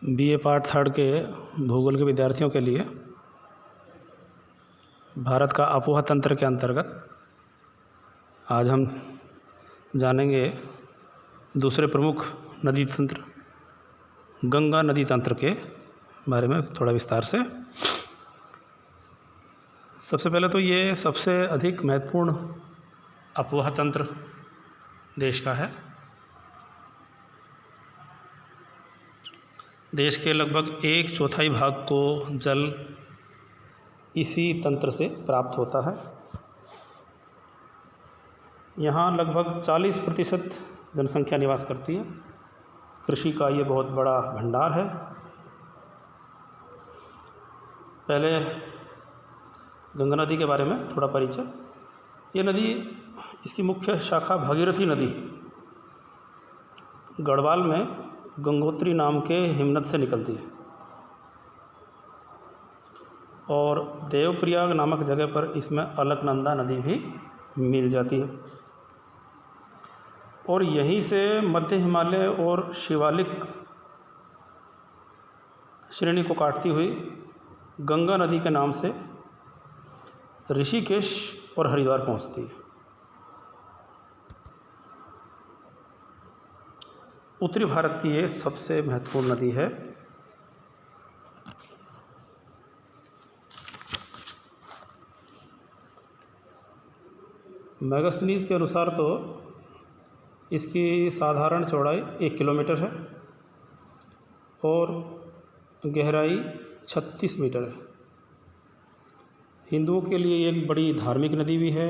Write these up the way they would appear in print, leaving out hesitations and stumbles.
BA part third के भूगोल के विद्यार्थियों के लिए भारत का अपोहा तंत्र के अंतर्गत आज हम जानेंगे दूसरे प्रमुख नदी तंत्र गंगा नदी तंत्र के बारे में थोड़ा विस्तार से। सबसे पहले तो ये सबसे अधिक महत्वपूर्ण अपोहा तंत्र देश का है। देश के लगभग 1/4 भाग को जल इसी तंत्र से प्राप्त होता है। यहाँ लगभग 40% जनसंख्या निवास करती है। कृषि का ये बहुत बड़ा भंडार है। पहले गंगा नदी के बारे में थोड़ा परिचय। ये नदी, इसकी मुख्य शाखा भागीरथी नदी गढ़वाल में गंगोत्री नाम के हिमनद से निकलती है और देवप्रयाग नामक जगह पर इसमें अलकनंदा नदी भी मिल जाती है और यहीं से मध्य हिमालय और शिवालिक श्रेणी को काटती हुई गंगा नदी के नाम से ऋषिकेश और हरिद्वार पहुंचती है। उत्तरी भारत की ये सबसे महत्वपूर्ण नदी है। मैगस्थनीज के अनुसार तो इसकी साधारण चौड़ाई 1 किलोमीटर है और गहराई 36 मीटर है। हिंदुओं के लिए एक बड़ी धार्मिक नदी भी है।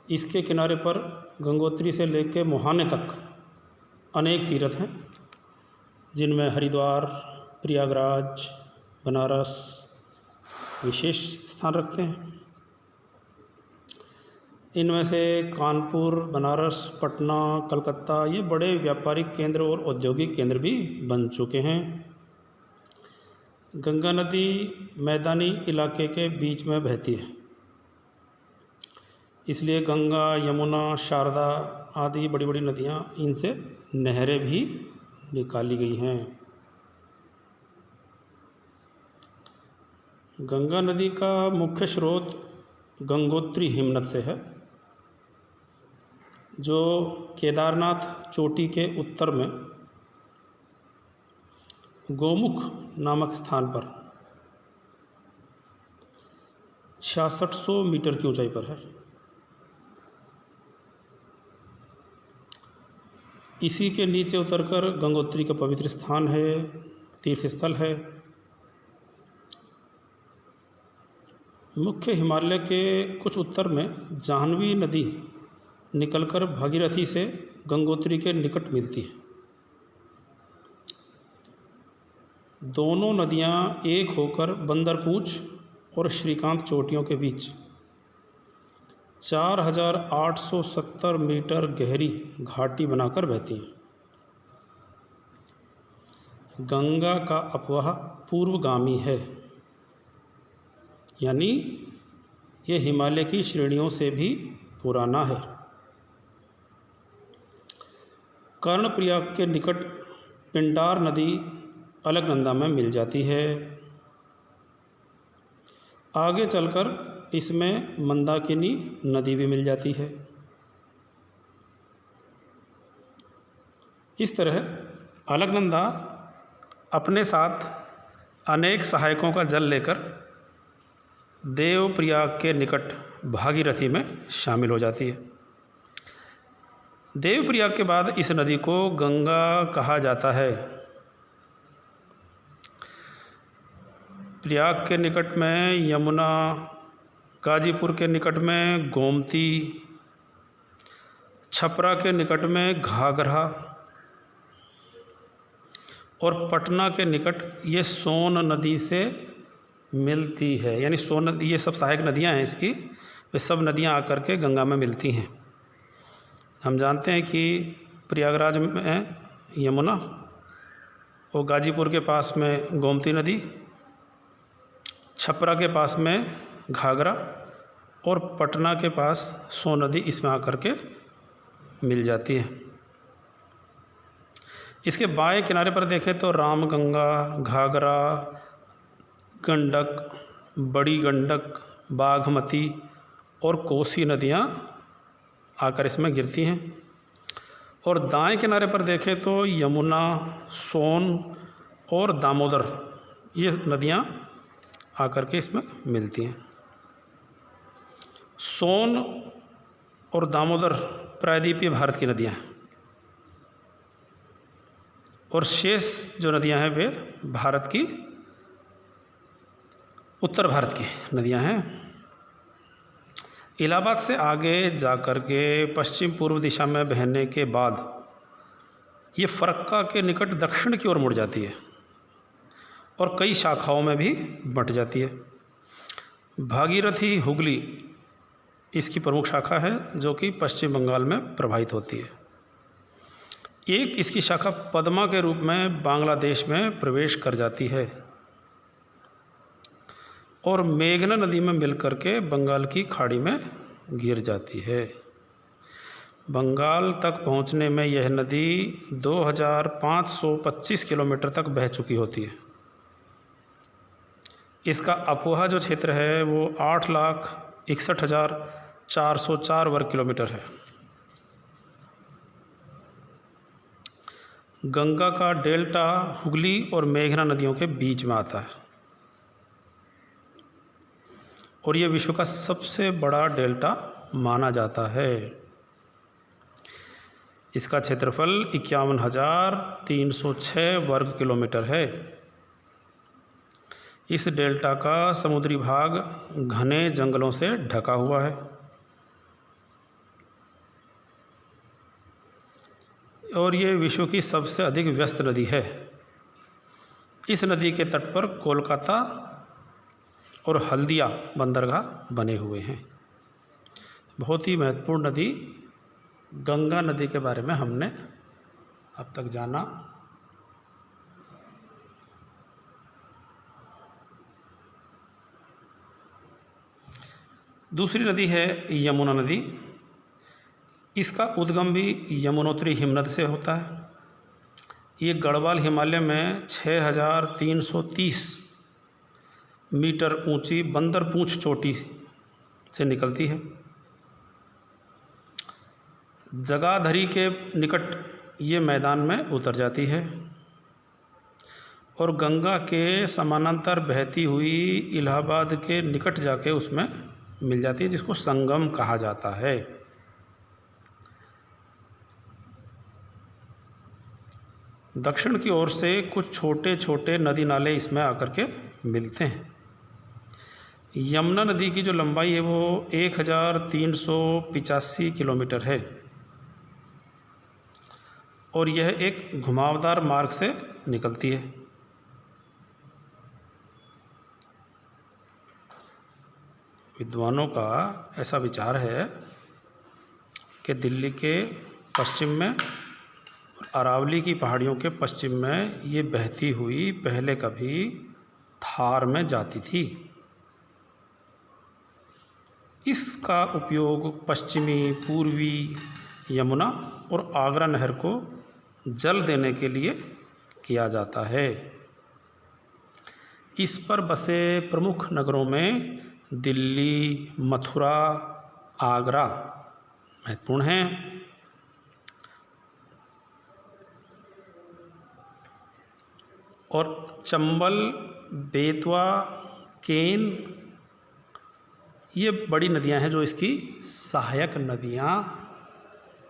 इसके किनारे पर गंगोत्री से लेकर मुहाने तक अनेक तीर्थ हैं, जिनमें हरिद्वार, प्रयागराज, बनारस विशेष स्थान रखते हैं। इनमें से कानपुर, बनारस, पटना, कलकत्ता ये बड़े व्यापारिक केंद्र और औद्योगिक केंद्र भी बन चुके हैं। गंगा नदी मैदानी इलाके के बीच में बहती है, इसलिए गंगा, यमुना, शारदा आदि बड़ी बड़ी नदियाँ, इनसे नहरें भी निकाली गई हैं। गंगा नदी का मुख्य स्रोत गंगोत्री हिमनद से है, जो केदारनाथ चोटी के उत्तर में गोमुख नामक स्थान पर 6600 मीटर की ऊंचाई पर है। इसी के नीचे उतरकर गंगोत्री का पवित्र स्थान है, तीर्थ स्थल है। मुख्य हिमालय के कुछ उत्तर में जाह्नवी नदी निकलकर भागीरथी से गंगोत्री के निकट मिलती है। दोनों नदियां एक होकर बंदरपूंछ और श्रीकांत चोटियों के बीच 4870 मीटर गहरी घाटी बनाकर बहती हैं। गंगा का अपवाह पूर्वगामी है, यानी ये हिमालय की श्रेणियों से भी पुराना है। कर्णप्रयाग के निकट पिंडार नदी अलकनंदा में मिल जाती है। आगे चलकर इसमें मंदाकिनी नदी भी मिल जाती है। इस तरह अलकनंदा अपने साथ अनेक सहायकों का जल लेकर देवप्रयाग के निकट भागीरथी में शामिल हो जाती है। देवप्रयाग के बाद इस नदी को गंगा कहा जाता है। प्रयाग के निकट में यमुना, गाजीपुर के निकट में गोमती, छपरा के निकट में घाघरा और पटना के निकट ये सोन नदी से मिलती है। यानी सोन नदी, ये सब सहायक नदियां हैं इसकी, वे सब नदियां आकर के गंगा में मिलती हैं। हम जानते हैं कि प्रयागराज में यमुना और गाजीपुर के पास में गोमती नदी, छपरा के पास में घाघरा और पटना के पास सोन नदी इसमें आकर के मिल जाती है। इसके बाएं किनारे पर देखें तो रामगंगा, घाघरा, गंडक, बड़ी गंडक, बागमती और कोसी नदियाँ आकर इसमें गिरती हैं। और दाएं किनारे पर देखें तो यमुना, सोन और दामोदर, ये नदियाँ आकर के इसमें मिलती हैं। सोन और दामोदर प्रायद्वीपीय भारत की नदियाँ हैं और शेष जो नदियाँ हैं वे भारत की, उत्तर भारत की नदियाँ हैं। इलाहाबाद से आगे जाकर के पश्चिम पूर्व दिशा में बहने के बाद ये फरक्का के निकट दक्षिण की ओर मुड़ जाती है और कई शाखाओं में भी बंट जाती है। भागीरथी हुगली इसकी प्रमुख शाखा है जो कि पश्चिम बंगाल में प्रवाहित होती है। एक इसकी शाखा पद्मा के रूप में बांग्लादेश में प्रवेश कर जाती है और मेघना नदी में मिलकर के बंगाल की खाड़ी में गिर जाती है। बंगाल तक पहुंचने में यह नदी 2525 किलोमीटर तक बह चुकी होती है। इसका अपोहा जो क्षेत्र है वो 8,61,404 वर्ग किलोमीटर है। गंगा का डेल्टा हुगली और मेघना नदियों के बीच में आता है और ये विश्व का सबसे बड़ा डेल्टा माना जाता है। इसका क्षेत्रफल 51,306 वर्ग किलोमीटर है। इस डेल्टा का समुद्री भाग घने जंगलों से ढका हुआ है और ये विश्व की सबसे अधिक व्यस्त नदी है। इस नदी के तट पर कोलकाता और हल्दिया बंदरगाह बने हुए हैं। बहुत ही महत्वपूर्ण नदी गंगा नदी के बारे में हमने अब तक जाना। दूसरी नदी है यमुना नदी। इसका उद्गम भी यमुनोत्री हिमनद से होता है। ये गढ़वाल हिमालय में 6,330 मीटर ऊंची बंदरपूंछ चोटी से निकलती है। जगाधरी के निकट ये मैदान में उतर जाती है और गंगा के समानांतर बहती हुई इलाहाबाद के निकट जाके उसमें मिल जाती है, जिसको संगम कहा जाता है। दक्षिण की ओर से कुछ छोटे छोटे नदी नाले इसमें आकर के मिलते हैं। यमुना नदी की जो लंबाई है वो 1,385 किलोमीटर है और यह एक घुमावदार मार्ग से निकलती है। विद्वानों का ऐसा विचार है कि दिल्ली के पश्चिम में, अरावली की पहाड़ियों के पश्चिम में ये बहती हुई पहले कभी थार में जाती थी। इसका उपयोग पश्चिमी पूर्वी यमुना और आगरा नहर को जल देने के लिए किया जाता है। इस पर बसे प्रमुख नगरों में दिल्ली, मथुरा, आगरा महत्वपूर्ण हैं। और चंबल, बेतवा, केन ये बड़ी नदियां हैं जो इसकी सहायक नदियां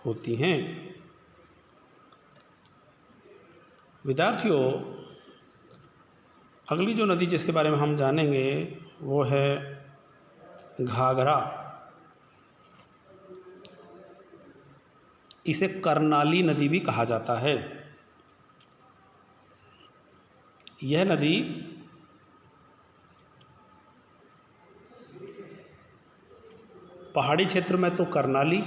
होती हैं। विद्यार्थियों, अगली जो नदी जिसके बारे में हम जानेंगे वो है घाघरा। इसे कर्नाली नदी भी कहा जाता है। यह नदी पहाड़ी क्षेत्र में तो कर्नाली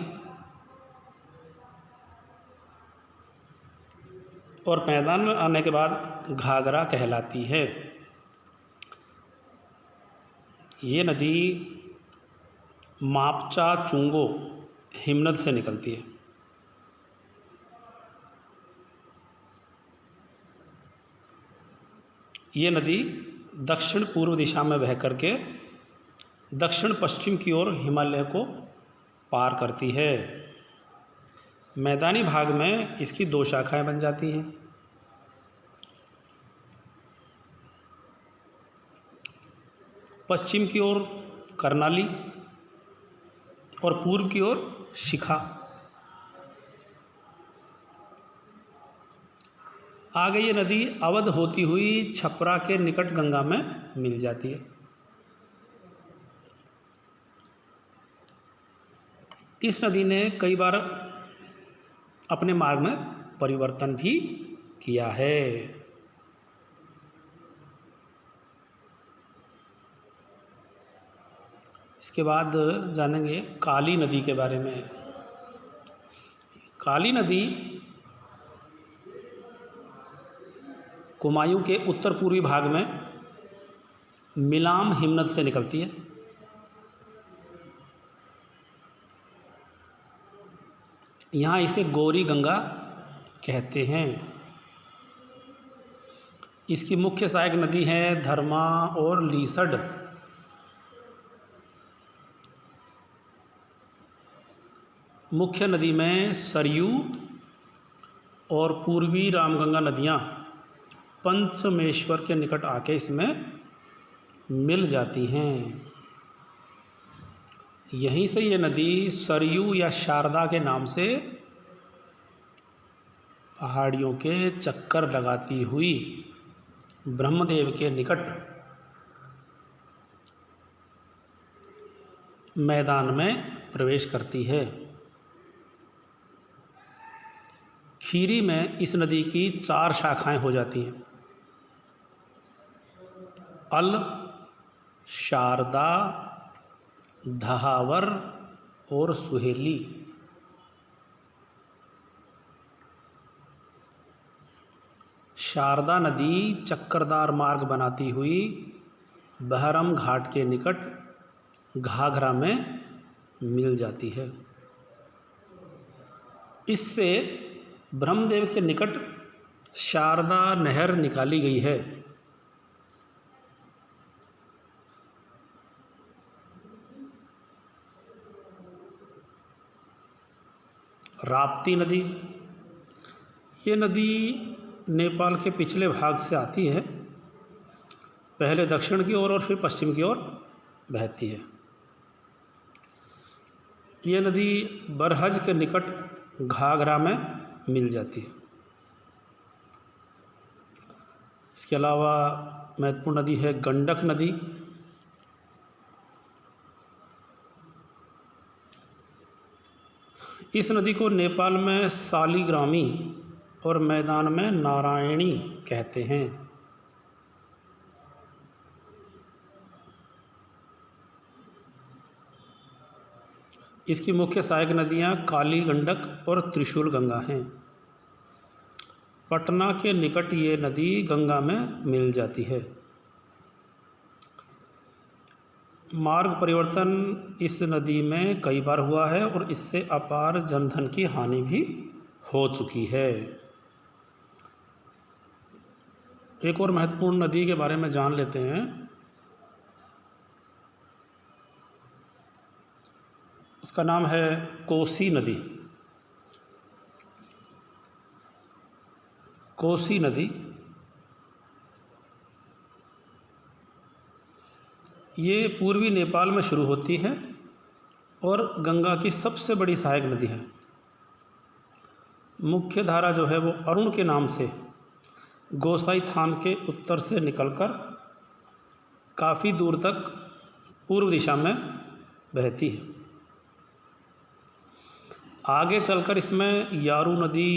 और मैदान में आने के बाद घाघरा कहलाती है। ये नदी मापचा चुंगो हिमनद से निकलती है। ये नदी दक्षिण पूर्व दिशा में बह करके दक्षिण पश्चिम की ओर हिमालय को पार करती है। मैदानी भाग में इसकी दो शाखाएं बन जाती हैं। पश्चिम की ओर करनाली और पूर्व की ओर शिखा। आगे ये नदी अवध होती हुई छपरा के निकट गंगा में मिल जाती है। इस नदी ने कई बार अपने मार्ग में परिवर्तन भी किया है। इसके बाद जानेंगे काली नदी के बारे में। काली नदी कुमायूं के उत्तर पूर्वी भाग में मिलाम हिमनद से निकलती है। यहाँ इसे गौरी गंगा कहते हैं। इसकी मुख्य सहायक नदी है धर्मा और लीसड। मुख्य नदी में सरयू और पूर्वी रामगंगा नदियाँ पंचमेश्वर के निकट आके इसमें मिल जाती हैं। यहीं से ये नदी सरयू या शारदा के नाम से पहाड़ियों के चक्कर लगाती हुई ब्रह्मदेव के निकट मैदान में प्रवेश करती है। खीरी में इस नदी की 4 शाखाएं हो जाती हैं। अल, शारदा, ढहावर और सुहेली। शारदा नदी चक्करदार मार्ग बनाती हुई बहरम घाट के निकट घाघरा में मिल जाती है। इससे ब्रह्मदेव के निकट शारदा नहर निकाली गई है। राप्ती नदी, ये नदी नेपाल के पिछले भाग से आती है। पहले दक्षिण की ओर और फिर पश्चिम की ओर बहती है। ये नदी बरहज के निकट घाघरा में मिल जाती है। इसके अलावा महत्वपूर्ण नदी है गंडक नदी। इस नदी को नेपाल में सालीग्रामी और मैदान में नारायणी कहते हैं। इसकी मुख्य सहायक नदियां काली गंडक और त्रिशूल गंगा हैं। पटना के निकट ये नदी गंगा में मिल जाती है। मार्ग परिवर्तन इस नदी में कई बार हुआ है और इससे अपार जनधन की हानि भी हो चुकी है। एक और महत्वपूर्ण नदी के बारे में जान लेते हैं। उसका नाम है कोसी नदी। कोसी नदी ये पूर्वी नेपाल में शुरू होती है और गंगा की सबसे बड़ी सहायक नदी है। मुख्य धारा जो है वो अरुण के नाम से गोसाई थान के उत्तर से निकलकर काफ़ी दूर तक पूर्व दिशा में बहती है। आगे चलकर इसमें यारू नदी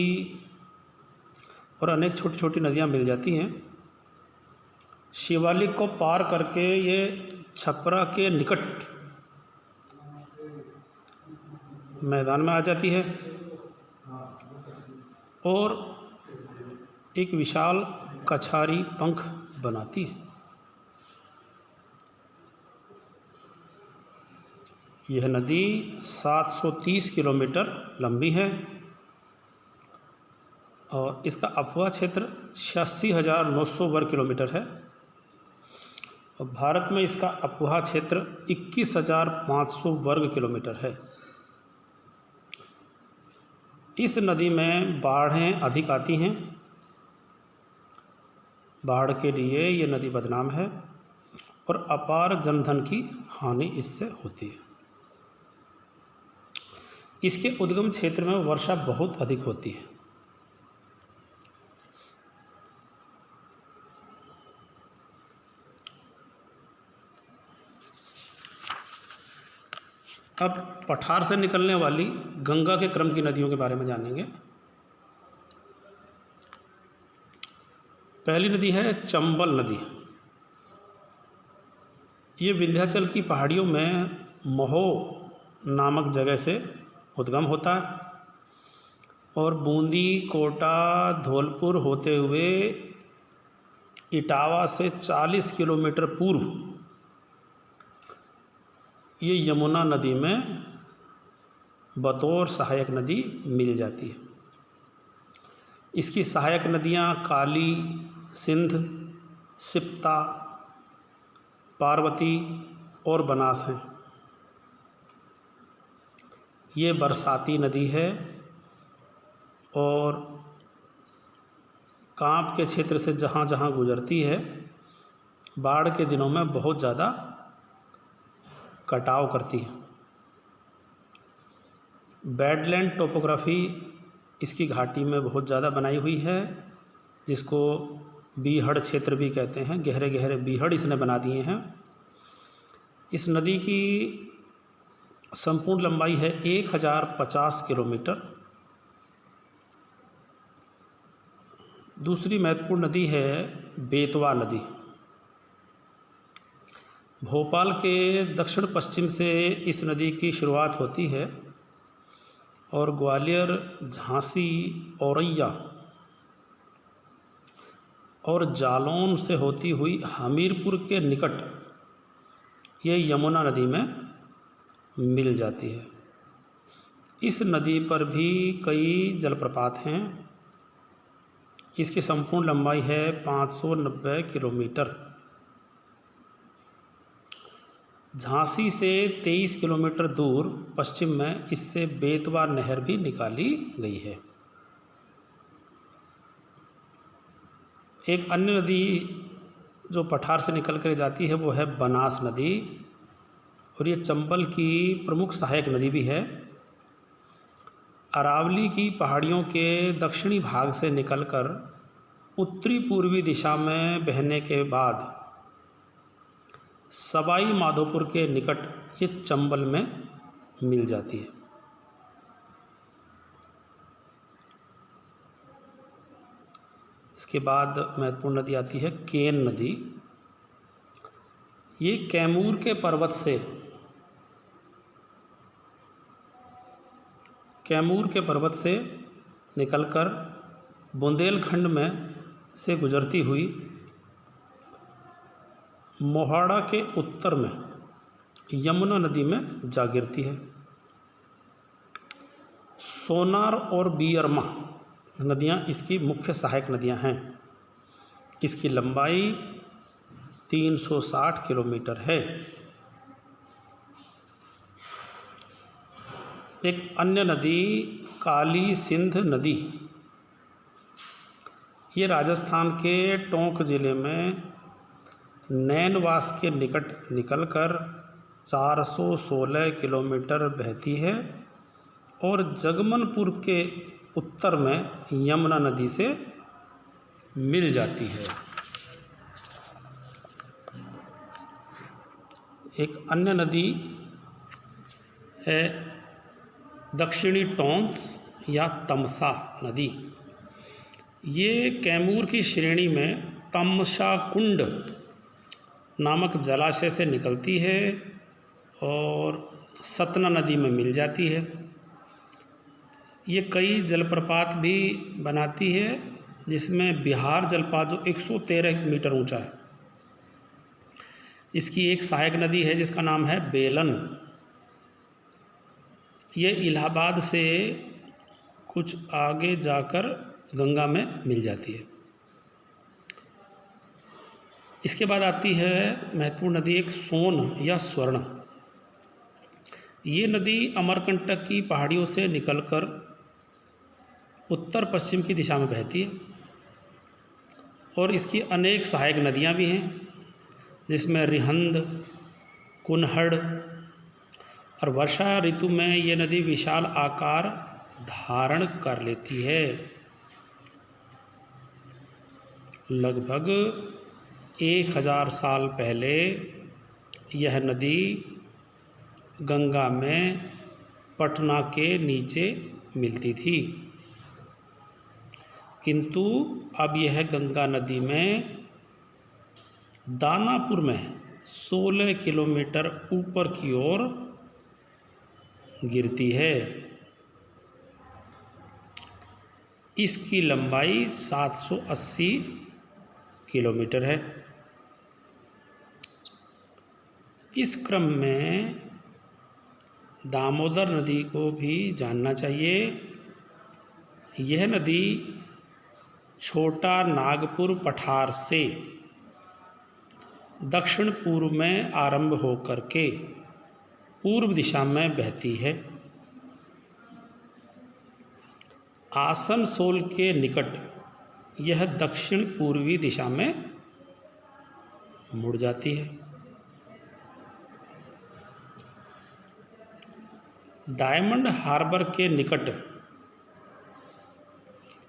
और अनेक छोटी छोटी नदियाँ मिल जाती हैं। शिवालिक को पार करके ये छपरा के निकट मैदान में आ जाती है और एक विशाल कछारी पंख बनाती है। यह नदी 730 किलोमीटर लंबी है और इसका अफवाह क्षेत्र 86,900 वर्ग किलोमीटर है और भारत में इसका अफवाह क्षेत्र 21,500 वर्ग किलोमीटर है। इस नदी में बाढ़ें अधिक आती हैं, बाढ़ के लिए ये नदी बदनाम है और अपार जनधन की हानि इससे होती है। इसके उद्गम क्षेत्र में वर्षा बहुत अधिक होती है। अब पठार से निकलने वाली गंगा के क्रम की नदियों के बारे में जानेंगे। पहली नदी है चंबल नदी। ये विंध्याचल की पहाड़ियों में महो नामक जगह से उद्गम होता है और बूंदी, कोटा, धौलपुर होते हुए इटावा से 40 किलोमीटर पूर्व ये यमुना नदी में बतौर सहायक नदी मिल जाती है। इसकी सहायक नदियाँ काली, सिंध, सिप्ता, पार्वती और बनास हैं। ये बरसाती नदी है और कांप के क्षेत्र से जहाँ जहाँ गुजरती है बाढ़ के दिनों में बहुत ज़्यादा कटाव करती है। बैडलैंड टोपोग्राफी इसकी घाटी में बहुत ज़्यादा बनाई हुई है, जिसको बीहड़ क्षेत्र भी कहते हैं। गहरे गहरे बीहड़ इसने बना दिए हैं। इस नदी की संपूर्ण लंबाई है 1050 किलोमीटर। दूसरी महत्वपूर्ण नदी है बेतवा नदी। भोपाल के दक्षिण पश्चिम से इस नदी की शुरुआत होती है और ग्वालियर, झांसी, औरैया और जालौन से होती हुई हमीरपुर के निकट ये यमुना नदी में मिल जाती है। इस नदी पर भी कई जलप्रपात हैं। इसकी संपूर्ण लंबाई है 590 किलोमीटर। झांसी से 23 किलोमीटर दूर पश्चिम में इससे बेतवा नहर भी निकाली गई है। एक अन्य नदी जो पठार से निकल कर जाती है वो है बनास नदी और ये चंबल की प्रमुख सहायक नदी भी है। अरावली की पहाड़ियों के दक्षिणी भाग से निकलकर उत्तरी पूर्वी दिशा में बहने के बाद सवाई माधोपुर के निकट ये चंबल में मिल जाती है। इसके बाद महत्वपूर्ण नदी आती है केन नदी। ये कैमूर के पर्वत से निकलकर बुंदेलखंड में से गुजरती हुई मोहाड़ा के उत्तर में यमुना नदी में जा गिरती है। सोनार और बियरमा नदियाँ इसकी मुख्य सहायक नदियाँ हैं। इसकी लंबाई 360 किलोमीटर है। एक अन्य नदी काली सिंध नदी, ये राजस्थान के टोंक जिले में नैनवास के निकट निकलकर 416 किलोमीटर बहती है और जगमनपुर के उत्तर में यमुना नदी से मिल जाती है। एक अन्य नदी है दक्षिणी टोंस या तमसा नदी। ये कैमूर की श्रेणी में तमसा कुंड नामक जलाशय से निकलती है और सतना नदी में मिल जाती है। ये कई जलप्रपात भी बनाती है, जिसमें बिहार जलप्रपात जो 113 मीटर ऊंचा है। इसकी एक सहायक नदी है जिसका नाम है बेलन। ये इलाहाबाद से कुछ आगे जाकर गंगा में मिल जाती है। इसके बाद आती है महत्वपूर्ण नदी एक सोन या स्वर्ण। ये नदी अमरकंटक की पहाड़ियों से निकलकर उत्तर पश्चिम की दिशा में बहती है और इसकी अनेक सहायक नदियाँ भी हैं, जिसमें रिहंद, कुनहड़, और वर्षा ऋतु में ये नदी विशाल आकार धारण कर लेती है। लगभग 1000 साल पहले यह नदी गंगा में पटना के नीचे मिलती थी, किंतु अब यह गंगा नदी में दानापुर में 16 किलोमीटर ऊपर की ओर गिरती है। इसकी लंबाई 780 किलोमीटर है। इस क्रम में दामोदर नदी को भी जानना चाहिए। यह नदी छोटा नागपुर पठार से दक्षिण पूर्व में आरंभ होकर के पूर्व दिशा में बहती है। आसनसोल के निकट यह दक्षिण पूर्वी दिशा में मुड़ जाती है। डायमंड हार्बर के निकट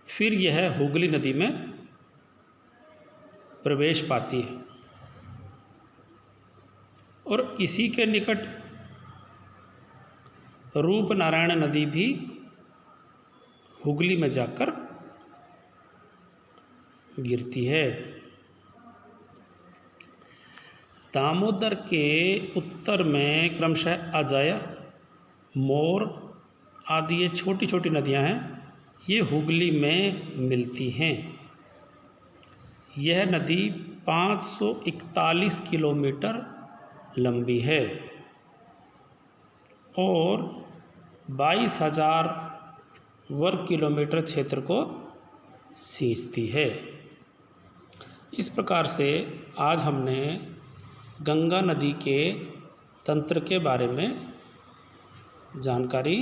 फिर यह हुगली नदी में प्रवेश पाती है और इसी के निकट रूपनारायण नदी भी हुगली में जाकर गिरती है। दामोदर के उत्तर में क्रमशः अजय, मोर आदि ये छोटी छोटी नदियां हैं, ये हुगली में मिलती हैं। यह नदी 541 किलोमीटर लंबी है और 22,000 वर्ग किलोमीटर क्षेत्र को सींचती है। इस प्रकार से आज हमने गंगा नदी के तंत्र के बारे में जानकारी